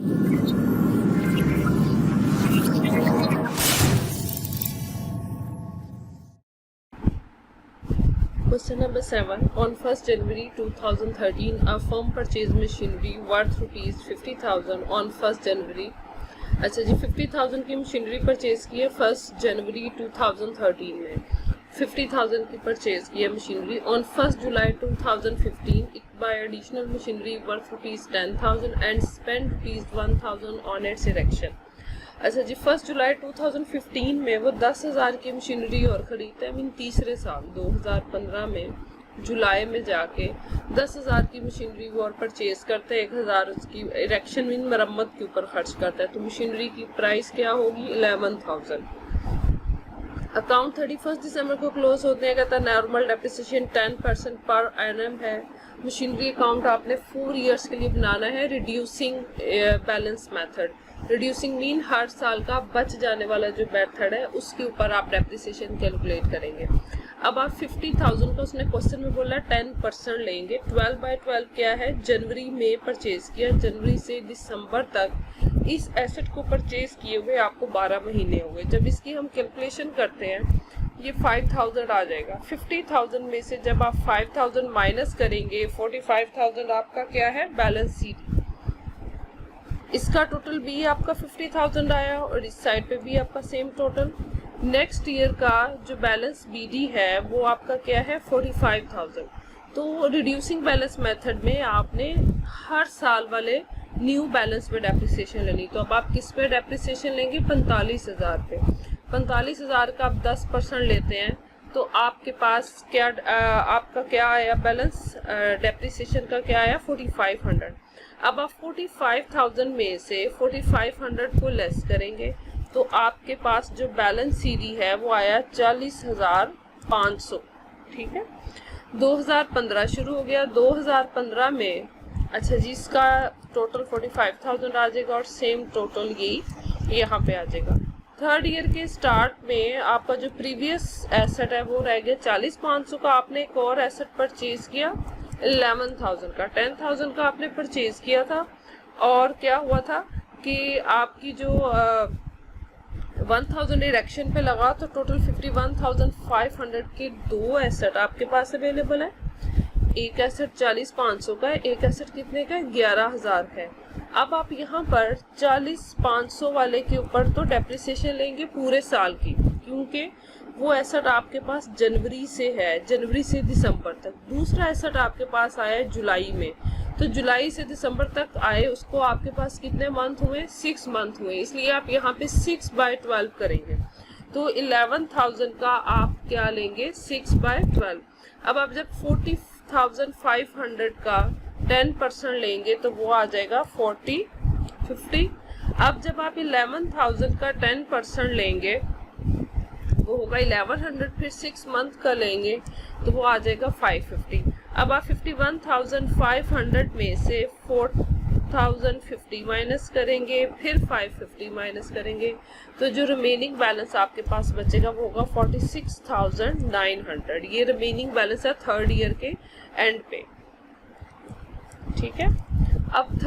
Question number 7. On 1st January 2013, a firm purchased machinery worth rupees 50,000 on 1st January. अच्छा जी, 50,000 की machinery purchase की है 1st जनवरी 2013 में। 50,000 की परचेज की है machinery. On 1st July 2015, it buy additional machinery worth rupees 10,000 and spend rupees 1,000 on its erection. अच्छा जी, 1 जुलाई 2015 में वो 10,000 की मशीनरी और खरीदते हैं। मीन तीसरे साल 2015 में जुलाई में जाके 10,000 की मशीनरी वो और परचेज करते हैं। 1,000 उसकी इरेक्शन मीन मरम्मत के ऊपर खर्च करता है। तो मशीनरी की प्राइस क्या होगी? 11,000। अकाउंट 31 दिसंबर को क्लोज होते हैं। कहता है नॉर्मल डेप्रिसिएशन 10% पर एनम है। मशीनरी अकाउंट आपने 4 ईयर्स के लिए बनाना है। Reducing balance method. Reducing mean हर साल का बच जाने वाला जो मेथड है उसके ऊपर आप डेप्रिसिएशन कैलकुलेट करेंगे। अब आप 50,000 का उसने क्वेश्चन में बोला 10% लेंगे। 12/12 क्या है? जनवरी में परचेज किया। जनवरी से दिसंबर तक इस एसेट को परचेज किए हुए आपको 12 महीने हो गए। जब इसकी हम कैलकुलेशन करते हैं ये 5,000 आ जाएगा। 50,000 में से जब आप 5,000 माइनस करेंगे 45,000 आपका क्या है? Balance sheet. इसका टोटल भी आपका 50,000 आया और इस साइड पे भी आपका सेम टोटल। नेक्स्ट ईयर का जो बैलेंस बीडी है वो आपका क्या है? 45,000। तो रिड्यूसिंग बैलेंस मेथड में आपने हर साल वाले न्यू बैलेंस पे डेप्रिसिएशन लेनी। तो अब आप किस पे डेप्रिसिएशन लेंगे? 45,000 पे। 45,000 का आप 10% लेते हैं तो आपके पास क्या आपका क्या आया बैलेंस? डेप्रिसिएशन का क्या आया? 4,500। अब आप 45,000 में से 4,500 को लेस करेंगे तो आपके पास जो बैलेंस सीडी है वो आया 40,500। ठीक है, 2015 शुरू हो गया। 2015 में अच्छा जी इसका टोटल 45,000 आ जाएगा और सेम टोटल यही यहाँ पे आ जाएगा। थर्ड ईयर के स्टार्ट में आपका जो प्रीवियस एसेट है वो रह गया 40,500 का। आपने एक और एसेट परचेज किया 11,000 का। 10,000 का आपने परचेज किया था और क्या हुआ था कि आपकी जो 1,000 इरेक्शन पे लगा तो टोटल 51,500 के 2 एसेट आपके पास अवेलेबल है। एक एसेट 40,500 का है, एक एसेट कितने का है? 11,000 का है। अब आप यहाँ पर 40,500 वाले के ऊपर तो डेप्रिसिएशन लेंगे पूरे साल की, क्योंकि वो एसेट आपके पास जनवरी से है, जनवरी से दिसंबर तक। दूसरा एसेट आपके पास आया है जुलाई में, तो जुलाई से दिसंबर तक आए उसको आपके पास कितने मंथ हुए? 6 मंथ हुए। इसलिए आप यहाँ पे 6/12 करेंगे। तो 11,000 का आप क्या लेंगे? 6/12। अब आप जब 40,500 का 10% लेंगे तो वो आ जाएगा 50। अब जब आप 11,000 का 10% लेंगे वो होगा 1100, फिर 6 मंथ का लेंगे तो वो आ जाएगा 550। अब आप 51,500 में से 4,050 माइनस करेंगे, फिर 550 माइनस करेंगे तो जो रिमेनिंग बैलेंस आपके पास बचेगा वो होगा 46,900। ये रिमेनिंग बैलेंस है थर्ड ईयर के एंड पे। ठीक है, अब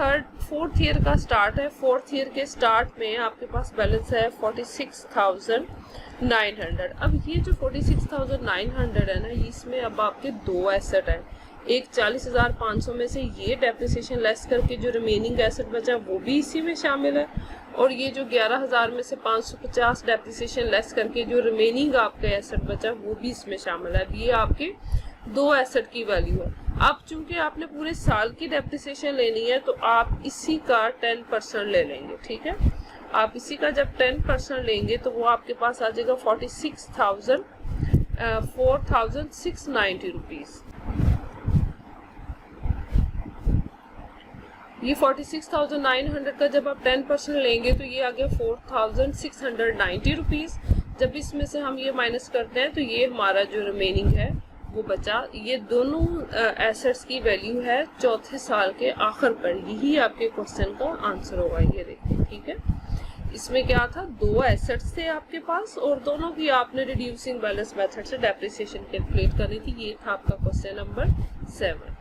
फोर्थ ईयर का स्टार्ट है। फोर्थ ईयर के स्टार्ट में आपके पास बैलेंस है 46,900। अब ये जो 46,900 है ना, इसमें अब आपके 2 एसेट है। एक 40,500 में से ये डेप्रिसिएशन लेस करके जो रिमेनिंग एसेट बचा वो भी इसी में शामिल है, और ये जो 11,000 में से 550 डेप्रिसिएशन लेस करके जो रिमेनिंग आपका एसेट बचा वो भी इसमें शामिल है। ये आपके 2 एसेट की वैल्यू है। अब चूंकि आपने पूरे साल की डेप्रिसिएशन लेनी है तो आप इसी का 10% ले लेंगे। ठीक है, आप इसी का जब 10% लेंगे तो वो आपके पास आ जाएगा 4,690 रुपीज। ये 46,900 का जब आप 10% लेंगे तो ये आ गया 4,690 रुपीज। जब इसमें से हम ये माइनस करते हैं तो ये हमारा जो रिमेनिंग है वो बचा। ये दोनों एसेट्स की वैल्यू है चौथे साल के आखिर पर। यही आपके क्वेश्चन का आंसर होगा। ये देखिए, ठीक है, इसमें क्या था? 2 एसेट्स थे आपके पास और दोनों की आपने रिड्यूसिंग बैलेंस मेथड से डेप्रिसिएशन कैलकुलेट करनी थी। ये था आपका क्वेश्चन नंबर 7।